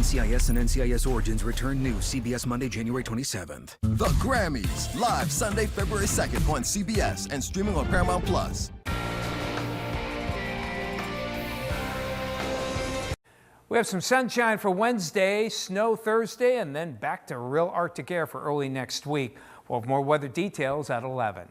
NCIS and NCIS Origins return new CBS Monday, January 27th. The Grammys, live Sunday, February 2nd on CBS and streaming on Paramount+. We have some sunshine for Wednesday, snow Thursday, and then back to real Arctic air for early next week. We'll have more weather details at 11.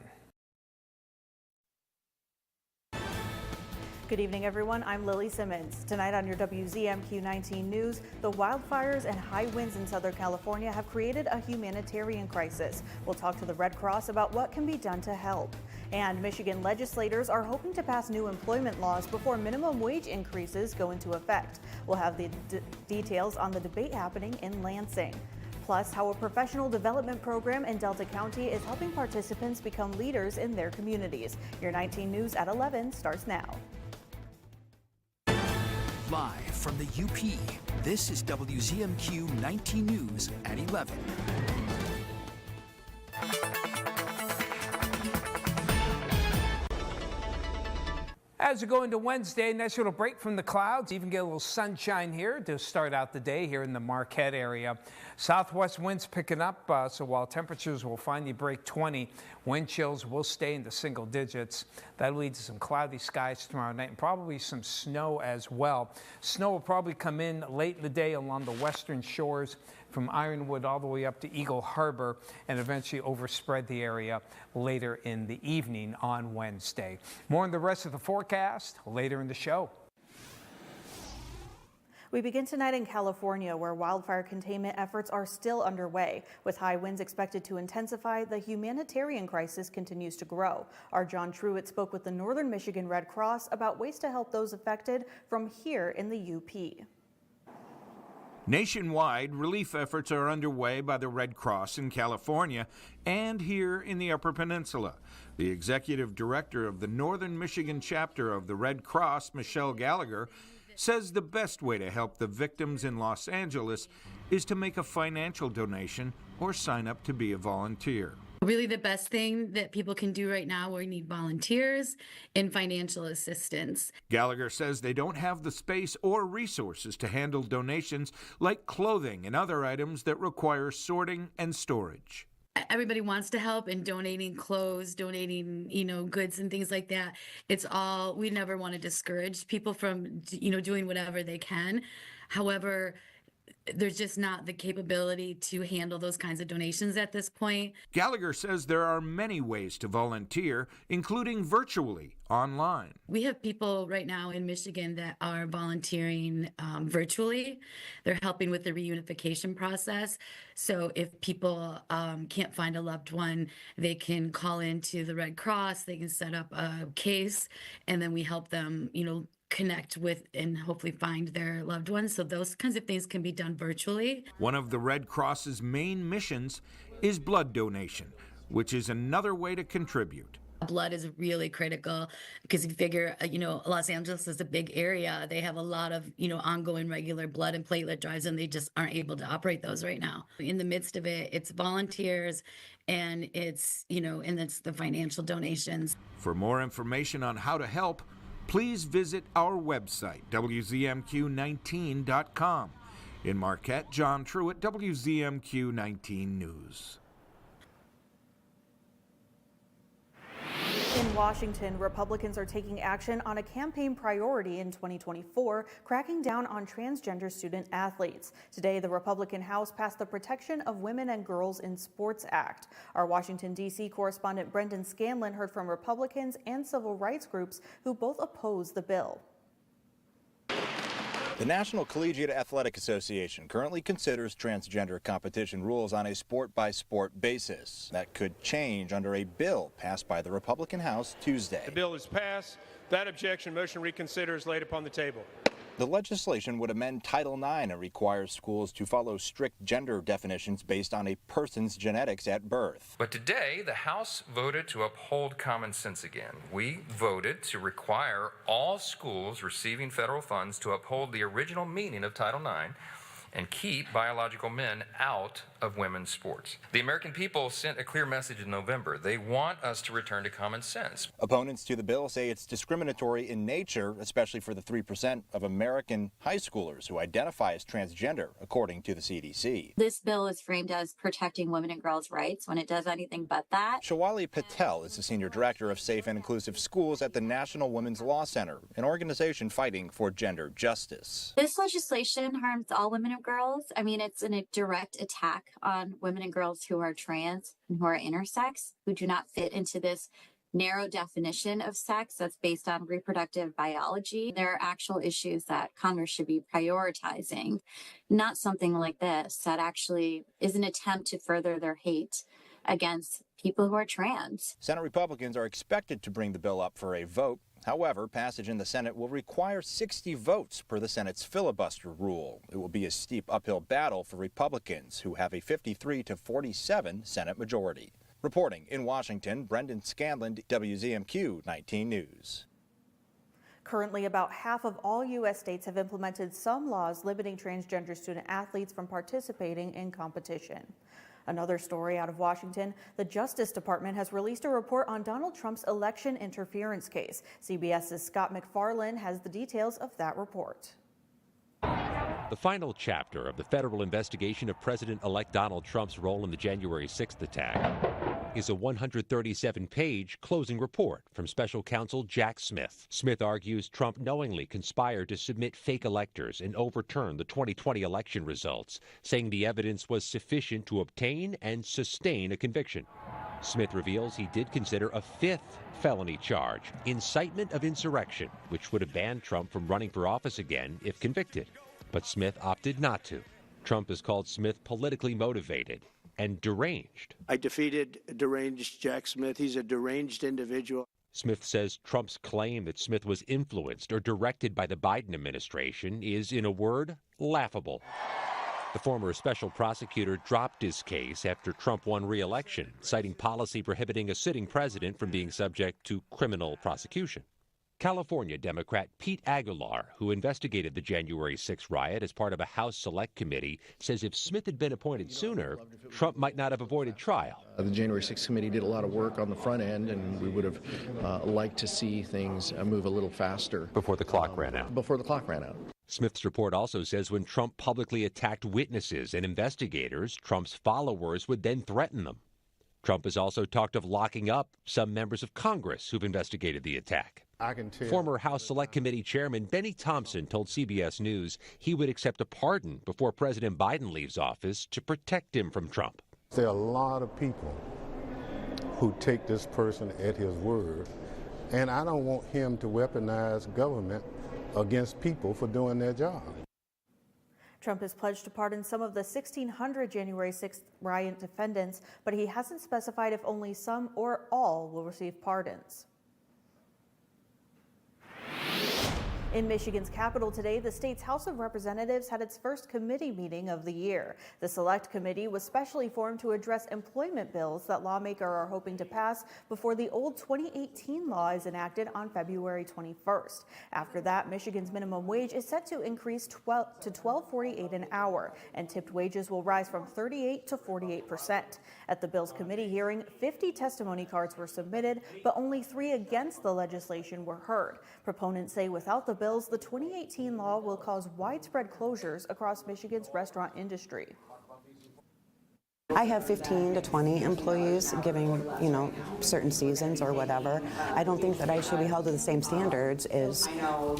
Good evening, everyone. I'm Lily Simmons. Tonight on your WZMQ 19 News, the wildfires and high winds in Southern California have created a humanitarian crisis. We'll talk to the Red Cross about what can be done to help. And Michigan legislators are hoping to pass new employment laws before minimum wage increases go into effect. We'll have the details on the debate happening in Lansing. Plus, how a professional development program in Delta County is helping participants become leaders in their communities. Your 19 News at 11 starts now. Live from the UP, this is WZMQ 19 News at 11. As we go into Wednesday, nice little break from the clouds. Even get a little sunshine here to start out the day here in the Marquette area. Southwest winds picking up, so while temperatures will finally break 20, wind chills will stay in the single digits. That leads to some cloudy skies tomorrow night and probably some snow as well. Snow will probably come in late in the day along the western shores from Ironwood all the way up to Eagle Harbor and eventually overspread the area later in the evening on Wednesday. More on the rest of the forecast later in the show. We begin tonight in California, where wildfire containment efforts are still underway. With high winds expected to intensify, the humanitarian crisis continues to grow. Our John Truitt spoke with the Northern Michigan Red Cross about ways to help those affected from here in the UP. Nationwide, relief efforts are underway by the Red Cross in California and here in the Upper Peninsula. The executive director of the Northern Michigan chapter of the Red Cross, Michelle Gallagher, says the best way to help the victims in Los Angeles is to make a financial donation or sign up to be a volunteer. Really the best thing that people can do right now, we need volunteers and financial assistance. Gallagher says they don't have the space or resources to handle donations like clothing and other items that require sorting and storage. Everybody wants to help in donating clothes, donating, goods and things like that. It's all, we never want to discourage people from, doing whatever they can. However, there's just not the capability to handle those kinds of donations at this point. Gallagher says there are many ways to volunteer, including virtually, online. We have people right now in Michigan that are volunteering virtually. They're helping with the reunification process. So if people can't find a loved one, they can call into the Red Cross, they can set up a case, and then we help them, connect with and hopefully find their loved ones. So those kinds of things can be done virtually. One of the Red Cross's main missions is blood donation, which is another way to contribute. Blood is really critical because you figure, Los Angeles is a big area. They have a lot of, ongoing regular blood and platelet drives, and they just aren't able to operate those right now. In the midst of it, it's volunteers and it's, and it's the financial donations. For more information on how to help, please visit our website, WZMQ19.com. In Marquette, John Truitt, WZMQ 19 News. In Washington, Republicans are taking action on a campaign priority in 2024, cracking down on transgender student athletes. Today, the Republican House passed the Protection of Women and Girls in Sports Act. Our Washington, D.C. correspondent Brendan Scanlon heard from Republicans and civil rights groups who both oppose the bill. The National Collegiate Athletic Association currently considers transgender competition rules on a sport-by-sport basis. That could change under a bill passed by the Republican House Tuesday. The bill is passed. That objection, motion to reconsider, is laid upon the table. The legislation would amend Title IX and require schools to follow strict gender definitions based on a person's genetics at birth. But today, the House voted to uphold common sense again. We voted to require all schools receiving federal funds to uphold the original meaning of Title IX and keep biological men out of women's sports. The American people sent a clear message in November. They want us to return to common sense. Opponents to the bill say it's discriminatory in nature, especially for the 3% of American high schoolers who identify as transgender, according to the CDC. This bill is framed as protecting women and girls' rights when it does anything but that. Shawali Patel is the senior director of Safe and Inclusive Schools at the National Women's Law Center, an organization fighting for gender justice. This legislation harms all women and girls. I mean, it's a direct attack on women and girls who are trans and who are intersex, who do not fit into this narrow definition of sex that's based on reproductive biology. There are actual issues that Congress should be prioritizing, not something like this that actually is an attempt to further their hate against people who are trans. Senate Republicans are expected to bring the bill up for a vote. However, passage in the Senate will require 60 votes per the Senate's filibuster rule. It will be a steep uphill battle for Republicans, who have a 53-47 Senate majority. Reporting in Washington, Brendan Scanlon, WZMQ 19 News. Currently, about half of all U.S. states have implemented some laws limiting transgender student athletes from participating in competition. Another story out of Washington, the Justice Department has released a report on Donald Trump's election interference case. CBS's Scott McFarland has the details of that report. The final chapter of the federal investigation of President-elect Donald Trump's role in the January 6th attack is a 137-page closing report from special counsel Jack Smith. Smith argues Trump knowingly conspired to submit fake electors and overturn the 2020 election results, saying the evidence was sufficient to obtain and sustain a conviction. Smith reveals he did consider a fifth felony charge, incitement of insurrection, which would have banned Trump from running for office again if convicted. But Smith opted not to. Trump has called Smith politically motivated and deranged. I defeated deranged Jack Smith. He's a deranged individual. Smith says Trump's claim that Smith was influenced or directed by the Biden administration is, in a word, laughable. The former special prosecutor dropped his case after Trump won re-election, citing policy prohibiting a sitting president from being subject to criminal prosecution. California Democrat Pete Aguilar, who investigated the January 6 riot as part of a House Select Committee, says if Smith had been appointed sooner, Trump might not have avoided trial. The January 6 committee did a lot of work on the front end, and we would have liked to see things move a little faster. Before the clock ran out. Before the clock ran out. Smith's report also says when Trump publicly attacked witnesses and investigators, Trump's followers would then threaten them. Trump has also talked of locking up some members of Congress who've investigated the attack. Former House Select Committee Chairman Benny Thompson told CBS News he would accept a pardon before President Biden leaves office to protect him from Trump. There are a lot of people who take this person at his word, and I don't want him to weaponize government against people for doing their job. Trump has pledged to pardon some of the 1,600 January 6th riot defendants, but he hasn't specified if only some or all will receive pardons. In Michigan's capital today, the state's House of Representatives had its first committee meeting of the year. The Select Committee was specially formed to address employment bills that lawmakers are hoping to pass before the old 2018 law is enacted on February 21st. After that, Michigan's minimum wage is set to increase to $12.48 an hour, and tipped wages will rise from 38% to 48%. At the bill's committee hearing, 50 testimony cards were submitted, but only 3 against the legislation were heard. Proponents say without the bills, the 2018 law will cause widespread closures across Michigan's restaurant industry. I have 15 to 20 employees giving, certain seasons or whatever. I don't think that I should be held to the same standards as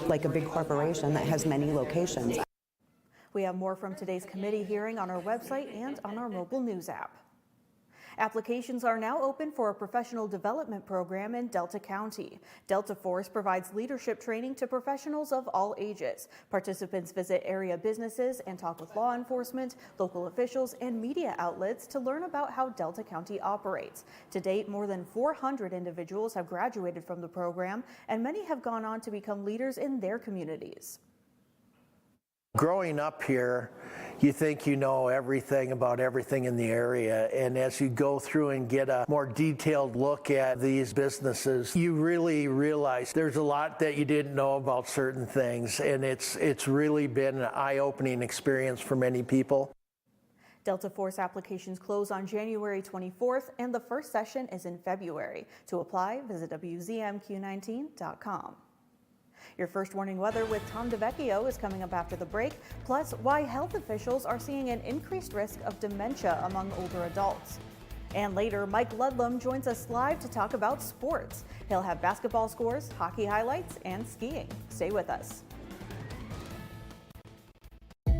like a big corporation that has many locations. We have more from today's committee hearing on our website and on our mobile news app. Applications are now open for a professional development program in Delta County. Delta Force provides leadership training to professionals of all ages. Participants visit area businesses and talk with law enforcement, local officials, and media outlets to learn about how Delta County operates. To date, more than 400 individuals have graduated from the program, and many have gone on to become leaders in their communities. Growing up here, you think you know everything about everything in the area, and as you go through and get a more detailed look at these businesses, you really realize there's a lot that you didn't know about certain things, and it's really been an eye-opening experience for many people. Delta Force applications close on January 24th, and the first session is in February. To apply, visit WZMQ19.com. Your first warning weather with Tom DeVecchio is coming up after the break, plus why health officials are seeing an increased risk of dementia among older adults. And later, Mike Ludlam joins us live to talk about sports. He'll have basketball scores, hockey highlights, and skiing. Stay with us.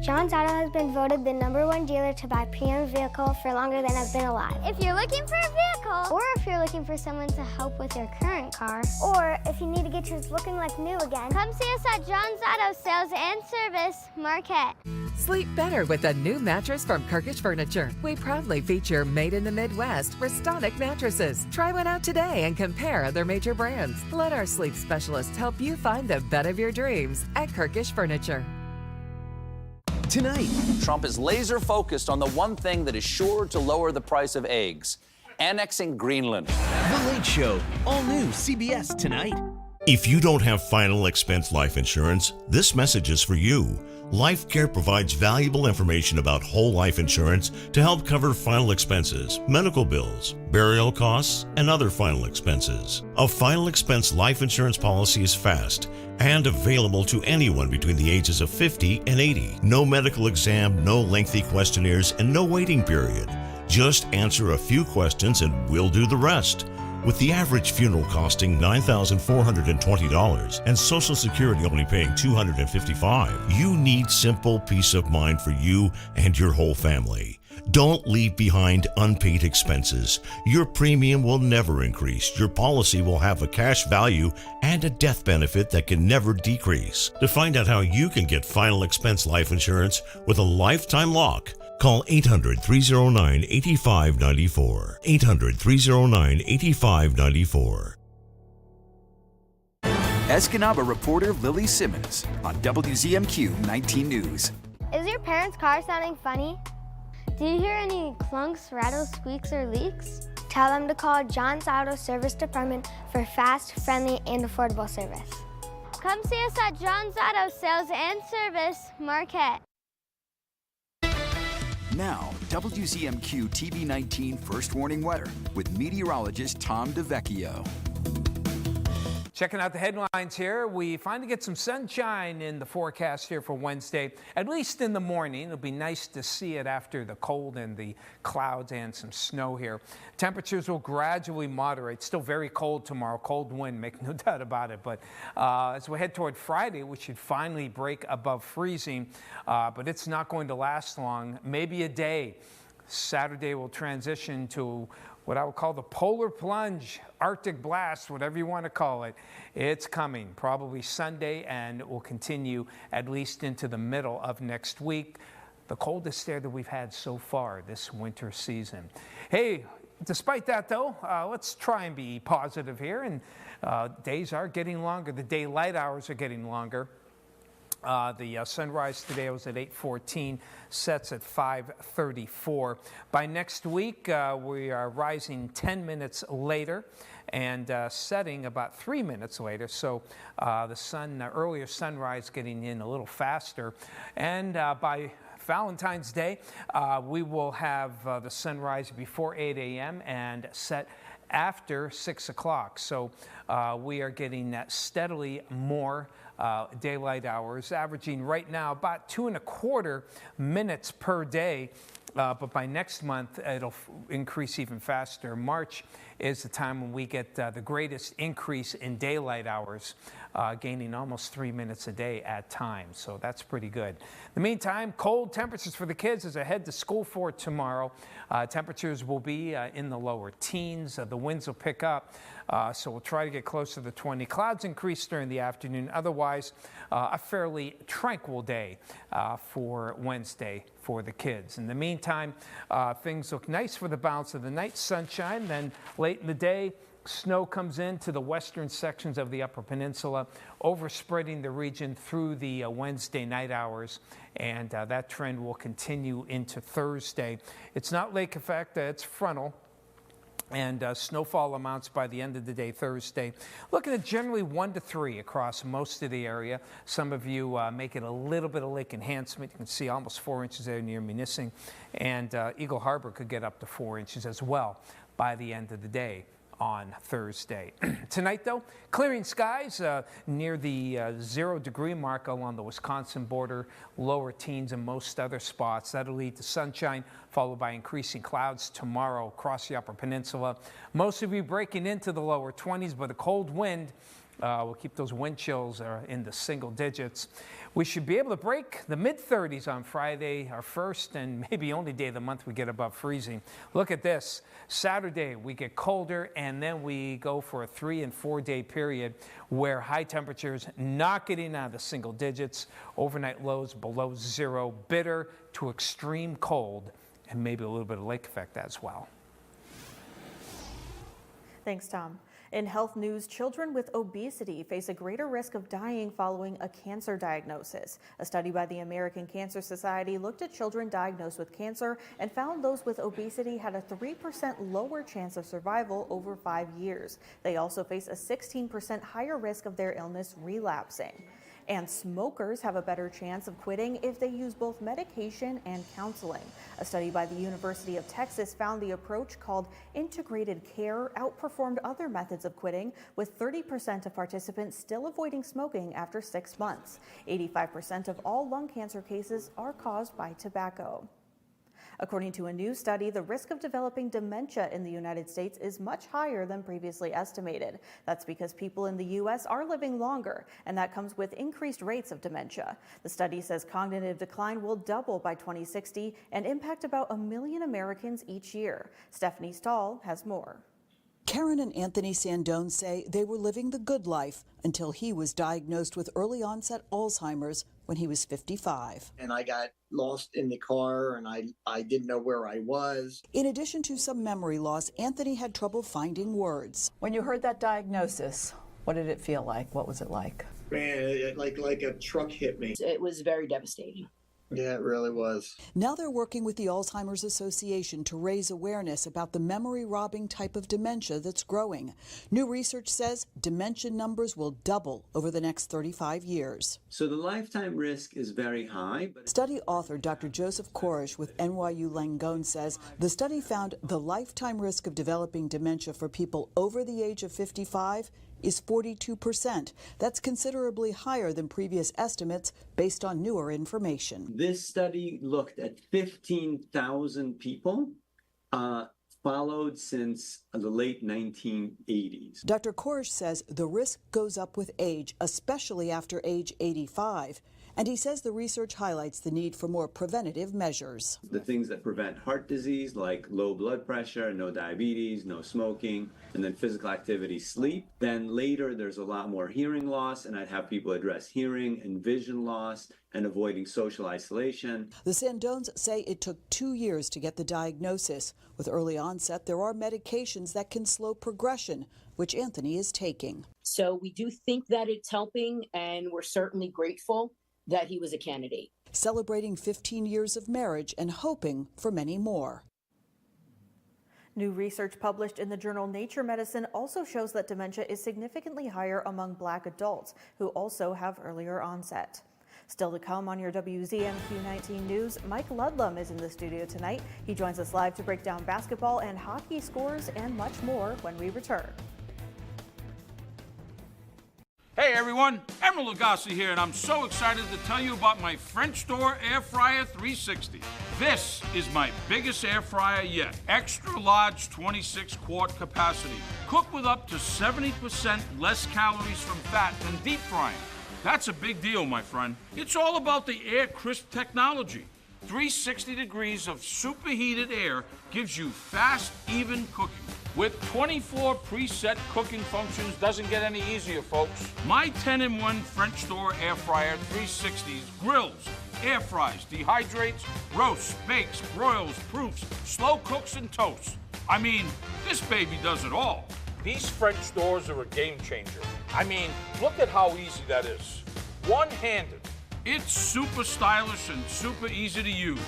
John's Auto has been voted the #1 dealer to buy pre-owned vehicle for longer than I've been alive. If you're looking for a vehicle, or if you're looking for someone to help with your current car, or if you need to get yours looking like new again, come see us at John's Auto Sales and Service, Marquette. Sleep better with a new mattress from Kirkish Furniture. We proudly feature made in the Midwest Restonic mattresses. Try one out today and compare other major brands. Let our sleep specialists help you find the bed of your dreams at Kirkish Furniture. Tonight, Trump is laser focused on the one thing that is sure to lower the price of eggs: annexing Greenland. The Late Show, all new CBS tonight. If you don't have final expense life insurance, this message is for you. LifeCare provides valuable information about whole life insurance to help cover final expenses, medical bills, burial costs, and other final expenses. A final expense life insurance policy is fast and available to anyone between the ages of 50 and 80. No medical exam, no lengthy questionnaires, and no waiting period. Just answer a few questions and we'll do the rest. With the average funeral costing $9,420 and Social Security only paying $255, you need simple peace of mind for you and your whole family. Don't leave behind unpaid expenses. Your premium will never increase. Your policy will have a cash value and a death benefit that can never decrease. To find out how you can get final expense life insurance with a lifetime lock, call 800-309-8594. 800-309-8594. Escanaba reporter Lily Simmons on WZMQ 19 News. Is your parents' car sounding funny? Do you hear any clunks, rattles, squeaks, or leaks? Tell them to call John's Auto Service Department for fast, friendly, and affordable service. Come see us at John's Auto Sales and Service, Marquette. Now, WZMQ TV 19 First Warning Weather with meteorologist Tom DeVecchio. Checking out the headlines here, we finally get some sunshine in the forecast here for Wednesday, at least in the morning. It'll be nice to see it after the cold and the clouds and some snow here. Temperatures will gradually moderate. Still very cold tomorrow, cold wind, make no doubt about it. But as we head toward Friday, we should finally break above freezing, but it's not going to last long, maybe a day. Saturday will transition to what I would call the polar plunge, Arctic blast, whatever you want to call it. It's coming probably Sunday, and it will continue at least into the middle of next week. The coldest air that we've had so far this winter season. Hey, despite that though, let's try and be positive here. And days are getting longer. The daylight hours are getting longer. The sunrise today was at 8:14, sets at 5:34. By next week, we are rising 10 minutes later and setting about 3 minutes later. So the earlier sunrise getting in a little faster. And by Valentine's Day, we will have the sunrise before 8 a.m. and set after 6 o'clock. So we are getting steadily more daylight hours, averaging right now about 2.25 minutes per day. But by next month, it'll increase even faster. March is the time when we get the greatest increase in daylight hours, gaining almost 3 minutes a day at times. So that's pretty good. In the meantime, cold temperatures for the kids as I head to school for tomorrow. Temperatures will be in the lower teens. The winds will pick up. So we'll try to get close to the 20. Clouds increase during the afternoon. Otherwise, a fairly tranquil day for Wednesday for the kids. In the meantime, things look nice for the balance of the night. Sunshine, then late in the day, Snow comes into the western sections of the Upper Peninsula, overspreading the region through the Wednesday night hours, and that trend will continue into Thursday. It's not lake effect, it's frontal. And snowfall amounts by the end of the day Thursday. Looking at generally 1 to 3 across most of the area. Some of you make it a little bit of lake enhancement. You can see almost 4 inches there near Munising. And Eagle Harbor could get up to 4 inches as well by the end of the day on Thursday. Tonight, though, clearing skies near the 0 degree mark along the Wisconsin border, lower teens in most other spots. That'll lead to sunshine, followed by increasing clouds tomorrow across the Upper Peninsula. Most of you breaking into the lower 20s, but a cold wind will keep those wind chills in the single digits. We should be able to break the mid-30s on Friday, our first and maybe only day of the month we get above freezing. Look at this. Saturday, we get colder, and then we go for a 3 and 4 day period where high temperatures not getting out of the single digits, overnight lows below 0, bitter to extreme cold, and maybe a little bit of lake effect as well. Thanks, Tom. In health news, children with obesity face a greater risk of dying following a cancer diagnosis. A study by the American Cancer Society looked at children diagnosed with cancer and found those with obesity had a 3% lower chance of survival over 5 years. They also face a 16% higher risk of their illness relapsing. And smokers have a better chance of quitting if they use both medication and counseling. A study by the University of Texas found the approach called integrated care outperformed other methods of quitting, with 30% of participants still avoiding smoking after 6 months. 85% of all lung cancer cases are caused by tobacco. According to a new study, the risk of developing dementia in the United States is much higher than previously estimated. That's because people in the U.S. are living longer, and that comes with increased rates of dementia. The study says cognitive decline will double by 2060 and impact about 1 million Americans each year. Stephanie Stahl has more. Karen and Anthony Sandone say they were living the good life until he was diagnosed with early onset Alzheimer's when he was 55. And I got lost in the car and I didn't know where I was. In addition to some memory loss, Anthony had trouble finding words. When you heard that diagnosis, what did it feel like? What was it like? Man, like a truck hit me. It was very devastating. Yeah, it really was. Now they're working with the Alzheimer's Association to raise awareness about the memory-robbing type of dementia that's growing. New research says dementia numbers will double over the next 35 years. So the lifetime risk is very high. Study author Dr. Joseph Korish with NYU Langone says the study found the lifetime risk of developing dementia for people over the age of 55 is 42%. That's considerably higher than previous estimates based on newer information. This study looked at 15,000 people followed since the late 1980s. Dr. Korish says the risk goes up with age, especially after age 85. And he says the research highlights the need for more preventative measures. The things that prevent heart disease, like low blood pressure, no diabetes, no smoking, and then physical activity, sleep. Then later there's a lot more hearing loss, and I'd have people address hearing and vision loss and avoiding social isolation. The Sandones say it took 2 years to get the diagnosis. With early onset, there are medications that can slow progression, which Anthony is taking. So we do think that it's helping, and we're certainly grateful that he was a candidate. Celebrating 15 years of marriage and hoping for many more. New research published in the journal Nature Medicine also shows that dementia is significantly higher among Black adults who also have earlier onset. Still to come on your WZMQ 19 News, Mike Ludlam is in the studio tonight. He joins us live to break down basketball and hockey scores and much more when we return. Hey everyone, Emerald Lagasse here, and I'm so excited to tell you about my French Door Air Fryer 360. This is my biggest air fryer yet. Extra large 26 quart capacity. Cook with up to 70% less calories from fat than deep frying. That's a big deal, my friend. It's all about the air crisp technology. 360 degrees of superheated air gives you fast, even cooking. With 24 preset cooking functions, doesn't get any easier, folks. My 10-in-1 French Door Air Fryer 360s grills, air fries, dehydrates, roasts, bakes, broils, proofs, slow cooks, and toasts. I mean, this baby does it all. These French doors are a game changer. I mean, look at how easy that is. One-handed. It's super stylish and super easy to use.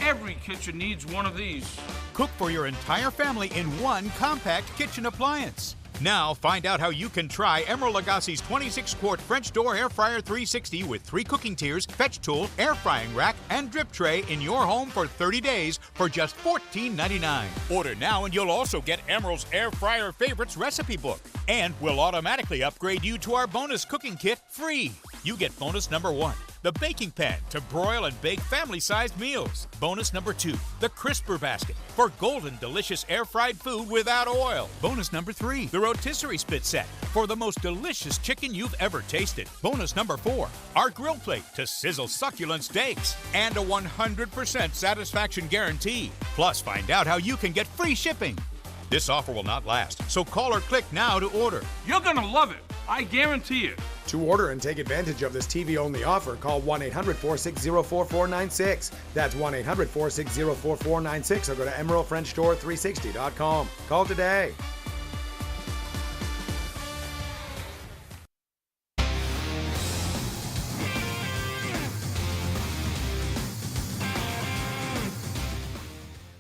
Every kitchen needs one of these. Cook for your entire family in one compact kitchen appliance. Now find out how you can try Emeril Lagasse's 26-quart French door air fryer 360 with 3 cooking tiers, fetch tool, air frying rack, and drip tray in your home for 30 days for just $14.99. Order now and you'll also get Emeril's Air Fryer Favorites recipe book. And we'll automatically upgrade you to our bonus cooking kit free. You get bonus number 1, the baking pan to broil and bake family-sized meals. Bonus number 2, the crisper basket for golden, delicious air-fried food without oil. Bonus number 3, the rotisserie spit set for the most delicious chicken you've ever tasted. Bonus number 4, our grill plate to sizzle succulent steaks. And a 100% satisfaction guarantee. Plus, find out how you can get free shipping. This offer will not last, so call or click now to order. You're gonna love it. I guarantee it. To order and take advantage of this TV-only offer, call 1-800-460-4496. That's 1-800-460-4496 or go to EmerilFrenchDoor360.com. Call today.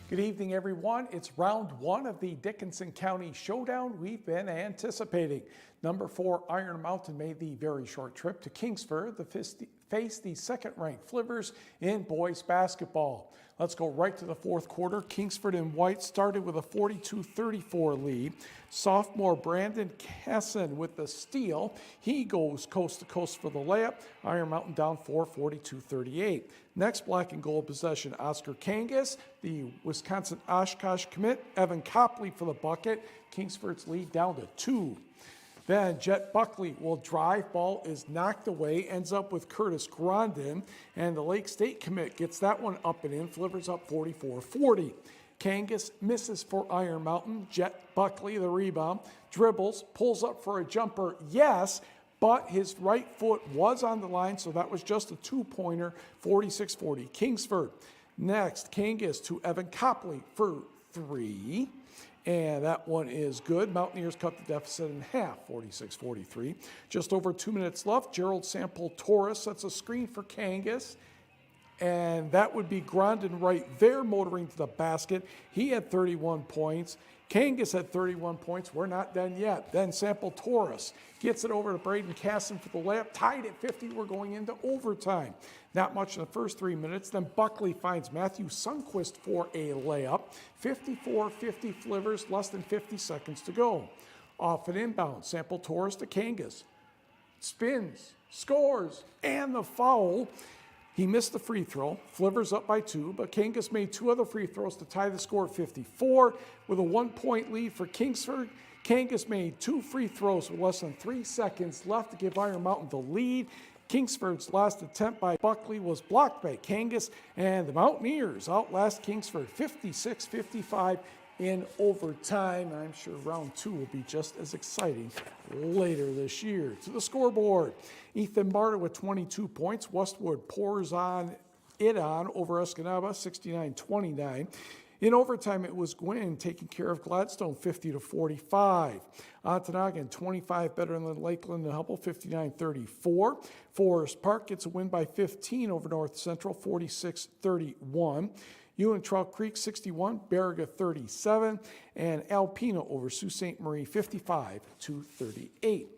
Good evening, everyone. It's round 1 of the Dickinson County Showdown we've been anticipating. Number 4 Iron Mountain made the very short trip to Kingsford to face the second-ranked Flivers in boys basketball. Let's go right to the fourth quarter. Kingsford in white started with a 42-34 lead. Sophomore Brandon Kesson with the steal. He goes coast to coast for the layup. Iron Mountain down 4, 42-38. Next black and gold possession, Oscar Kangas, the Wisconsin Oshkosh commit. Evan Copley for the bucket. Kingsford's lead down to 2. Then Jet Buckley will drive, ball is knocked away, ends up with Curtis Grondin, and the Lake State commit gets that one up and in, Flivers up 44-40. Kangas misses for Iron Mountain. Jet Buckley, the rebound, dribbles, pulls up for a jumper, yes, but his right foot was on the line, so that was just a 2-pointer, 46-40. Kingsford. Next, Kangas to Evan Copley for 3. And that one is good. Mountaineers cut the deficit in half, 46-43. Just over 2 minutes left. Gerald Sample Torres sets a screen for Kangas. And that would be Grondin right there motoring to the basket. He had 31 points. Kangas had 31 points. We're not done yet. Then Sample Torres gets it over to Braden Casson for the layup. Tied at 50. We're going into overtime. Not much in the first 3 minutes. Then Buckley finds Matthew Sundquist for a layup. 54-50 Flivers, less than 50 seconds to go. Off an inbound. Sample Torres to Kangas. Spins, scores, and the foul. He missed the free throw. Flivers up by 2, but Kangas made 2 other free throws to tie the score at 54. With a 1-point lead for Kingsford, Kangas made 2 free throws with less than 3 seconds left to give Iron Mountain the lead. Kingsford's last attempt by Buckley was blocked by Kangas, and the Mountaineers outlast Kingsford 56-55 in overtime. I'm sure round 2 will be just as exciting later this year. To the scoreboard, Ethan Marta with 22 points. Westwood pours on over Escanaba, 69-29. In overtime, it was Gwynn taking care of Gladstone, 50-45. Ontonagon, 25 better than Lakeland and Hubble, 59-34. Forest Park gets a win by 15 over North Central, 46-31. Ewan Trout Creek, 61, Baraga, 37, and Alpena over Sault Ste. Marie, 55-38.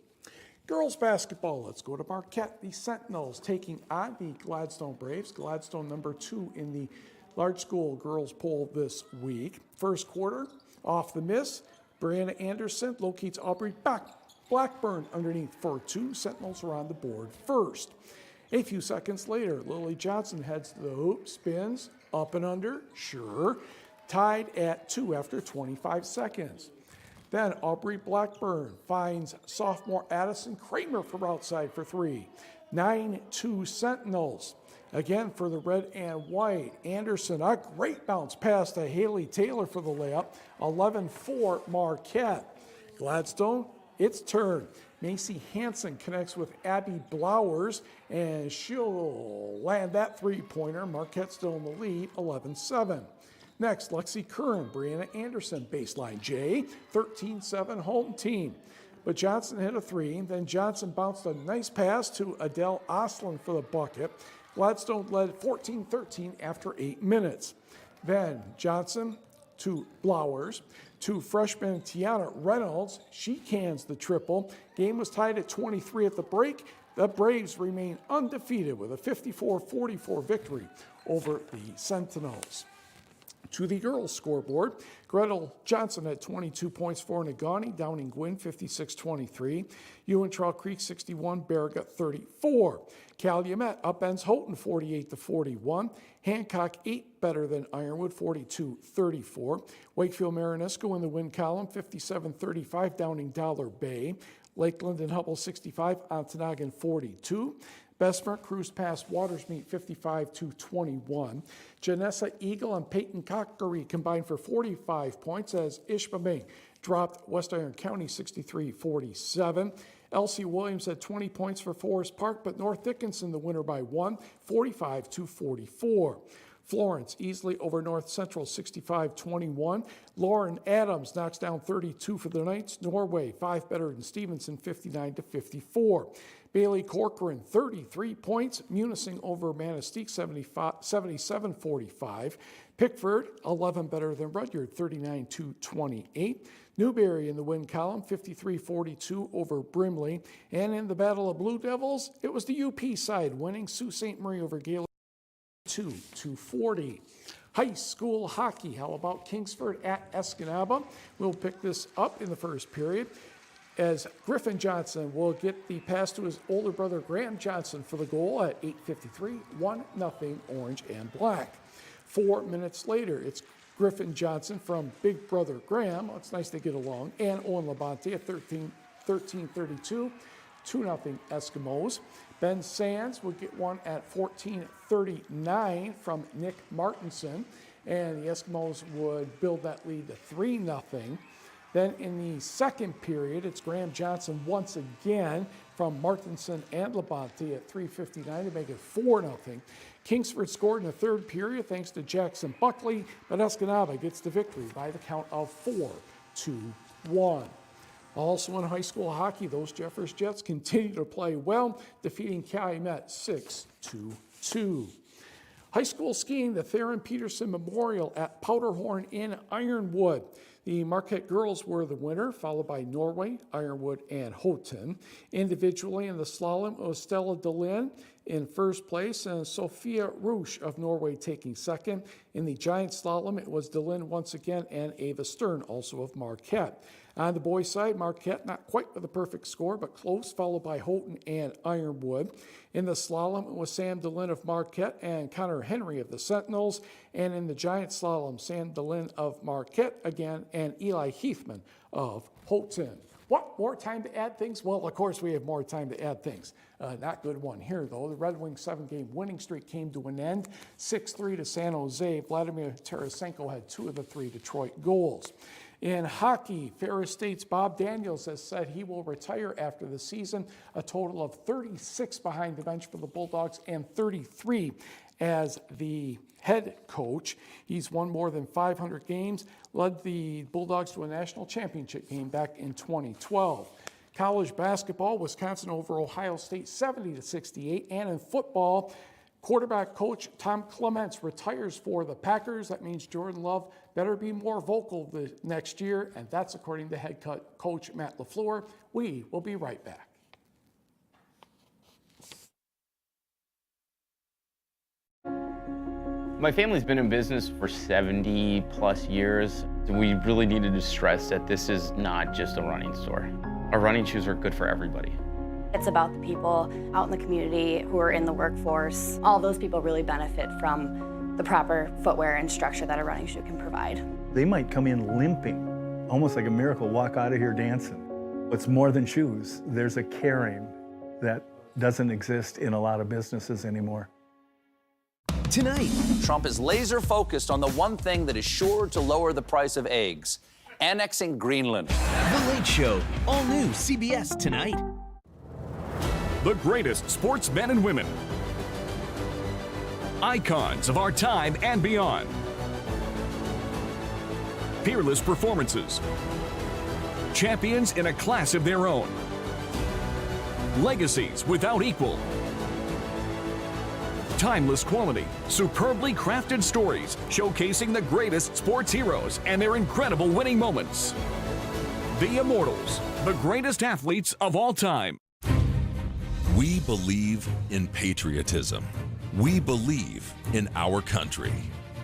Girls basketball, let's go to Marquette. The Sentinels taking on the Gladstone Braves. Gladstone number 2 in the large school girls poll this week. First quarter, off the miss, Brianna Anderson locates Aubrey Blackburn underneath for 2. Sentinels are on the board first. A few seconds later, Lily Johnson heads to the hoop, spins, up and under, sure. Tied at 2 after 25 seconds. Then Aubrey Blackburn finds sophomore Addison Kramer from outside for 3. 9-2 Sentinels. Again for the red and white. Anderson, a great bounce pass to Haley Taylor for the layup. 11-4 Marquette. Gladstone, its turn. Macy Hansen connects with Abby Blowers, and she'll land that 3-pointer. Marquette still in the lead, 11-7. Next, Lexi Curran, Brianna Anderson, baseline J, 13-7 home team. But Johnson hit a 3. Then Johnson bounced a nice pass to Adele Oslin for the bucket. Gladstone led 14-13 after 8 minutes. Then Johnson to Blowers, to freshman Tiana Reynolds. She cans the triple. Game was tied at 23 at the break. The Braves remain undefeated with a 54-44 victory over the Sentinels. To the girls' scoreboard, Gretel Johnson had 22 points for Negaunee, Downing Gwynn 56-23, Ewan Trail Creek 61, Barriga 34. Calumet upends Houghton 48-41, Hancock 8 better than Ironwood 42-34, Wakefield Marinesco in the win column 57-35, Downing Dollar Bay, Lakeland and Hubble 65, Ontonagon 42. Bessemer cruised past Watersmeet 55-21. Janessa Eagle and Peyton Cockery combined for 45 points as Ishpeming dropped West Iron County 63-47. Elsie Williams had 20 points for Forest Park, but North Dickinson the winner by 1, 45-44. Florence easily over North Central 65-21. Lauren Adams knocks down 32 for the Knights. Norway 5 better than Stevenson 59-54. Bailey Corcoran 33 points. Munising over Manistee 77-45. Pickford 11 better than Rudyard 39-28. Newberry in the win column 53-42 over Brimley. And in the Battle of Blue Devils, it was the UP side winning. Sault Ste. Marie over Gaylord 2-40. High school hockey. How about Kingsford at Escanaba? We'll pick this up in the first period as Griffin Johnson will get the pass to his older brother Graham Johnson for the goal at 8:53, 1-0 Orange and Black. 4 minutes later, it's Griffin Johnson from big brother Graham. It's nice they get along. And Owen Labonte at 13:32, 2-0 Eskimos. Ben Sands would get one at 14:39 from Nick Martinson, and the Eskimos would build that lead to 3-0. Then in the second period, it's Graham Johnson once again from Martinson and Labonte at 3:59 to make it 4-0. Kingsford scored in the third period thanks to Jackson Buckley, but Escanaba gets the victory by the count of 4-1. Also in high school hockey, those Jeffers Jets continue to play well, defeating Calumet 6-2. High school skiing, the Theron Peterson Memorial at Powderhorn in Ironwood. The Marquette girls were the winner, followed by Norway, Ironwood, and Houghton. Individually in the slalom, it was Stella Delin in first place and Sophia Rusch of Norway taking second. In the giant slalom, it was Delin once again and Ava Stern, also of Marquette. On the boys' side, Marquette not quite with a perfect score, but close, followed by Houghton and Ironwood. In the slalom, it was Sam Delin of Marquette and Connor Henry of the Sentinels. And in the giant slalom, Sam Delin of Marquette again and Eli Heathman of Houghton. What, more time to add things? Well, of course, we have more time to add things. Not good one here, though. The Red Wings 7-game winning streak came to an end, 6-3 to San Jose. Vladimir Tarasenko had 2 of the 3 Detroit goals. In hockey, Ferris State's Bob Daniels has said he will retire after the season, a total of 36 behind the bench for the Bulldogs and 33 as the head coach. He's won more than 500 games, led the Bulldogs to a national championship game back in 2012. College basketball, Wisconsin over Ohio State 70-68, and in football, quarterback coach Tom Clements retires for the Packers. That means Jordan Love better be more vocal the next year, and that's according to head coach Matt LaFleur. We will be right back. My family's been in business for 70 plus years. We really needed to stress that this is not just a running store. Our running shoes are good for everybody. It's about the people out in the community who are in the workforce. All those people really benefit from the proper footwear and structure that a running shoe can provide. They might come in limping, almost like a miracle, walk out of here dancing. It's more than shoes. There's a caring that doesn't exist in a lot of businesses anymore. Tonight, Trump is laser focused on the one thing that is sure to lower the price of eggs, annexing Greenland. The Late Show, all new CBS tonight. The greatest sportsmen and women, icons of our time and beyond. Peerless performances. Champions in a class of their own. Legacies without equal. Timeless quality, superbly crafted stories showcasing the greatest sports heroes and their incredible winning moments. The Immortals, the greatest athletes of all time. We believe in patriotism. We believe in our country.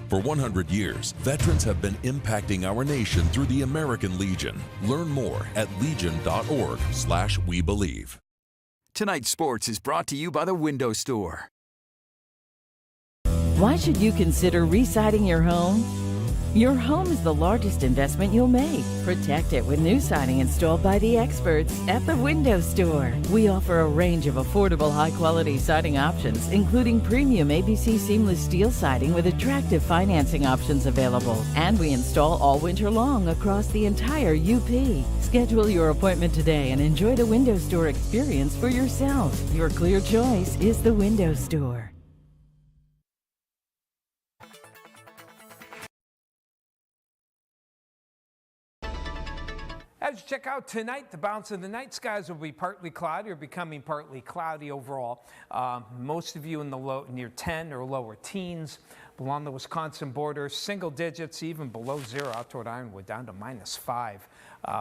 For 100 years, veterans have been impacting our nation through the American Legion. Learn more at legion.org/webelieve. Tonight's sports is brought to you by the Window Store. Why should you consider re-siding your home? Your home is the largest investment you'll make. Protect it with new siding installed by the experts at the Window Store. We offer a range of affordable, high-quality siding options, including premium ABC seamless steel siding with attractive financing options available. And we install all winter long across the entire UP. Schedule your appointment today and enjoy the Window Store experience for yourself. Your clear choice is the Window Store. As you check out tonight, the balance of the night skies will be partly cloudy or becoming partly cloudy overall. Most of you in the near 10 or lower teens. Along the Wisconsin border, single digits, even below zero out toward Ironwood, down to -5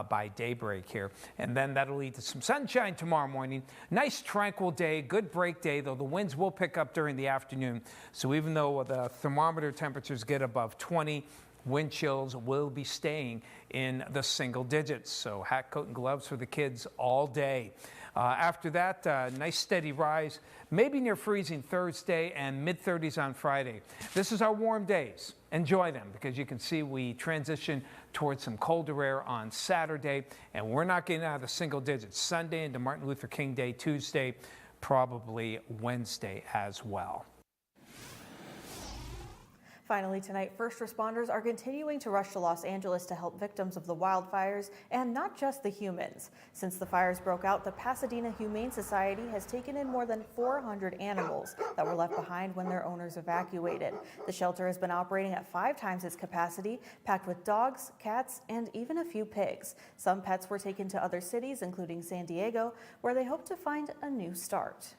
by daybreak here. And then that'll lead to some sunshine tomorrow morning. Nice tranquil day, good break day, though the winds will pick up during the afternoon. So even though the thermometer temperatures get above 20, wind chills will be staying in the single digits. So hat, coat, and gloves for the kids all day. After that, nice steady rise, maybe near freezing Thursday and mid-30s on Friday. This is our warm days. Enjoy them, because you can see we transition towards some colder air on Saturday, and we're not getting out of the single digits Sunday into Martin Luther King Day Tuesday, probably Wednesday as well. Finally tonight, first responders are continuing to rush to Los Angeles to help victims of the wildfires, and not just the humans. Since the fires broke out, the Pasadena Humane Society has taken in more than 400 animals that were left behind when their owners evacuated. The shelter has been operating at 5 times its capacity, packed with dogs, cats, and even a few pigs. Some pets were taken to other cities, including San Diego, where they hope to find a new start.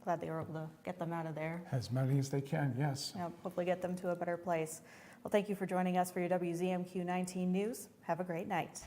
Glad they were able to get them out of there. As many as they can, yes. Yeah, hopefully get them to a better place. Well, thank you for joining us for your WZMQ 19 News. Have a great night.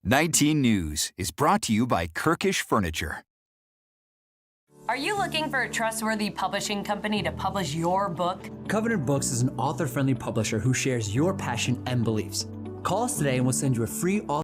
"19 News" is brought to you by Kirkish Furniture. Are you looking for a trustworthy publishing company to publish your book? Covenant Books is an author-friendly publisher who shares your passion and beliefs. Call us today and we'll send you a free author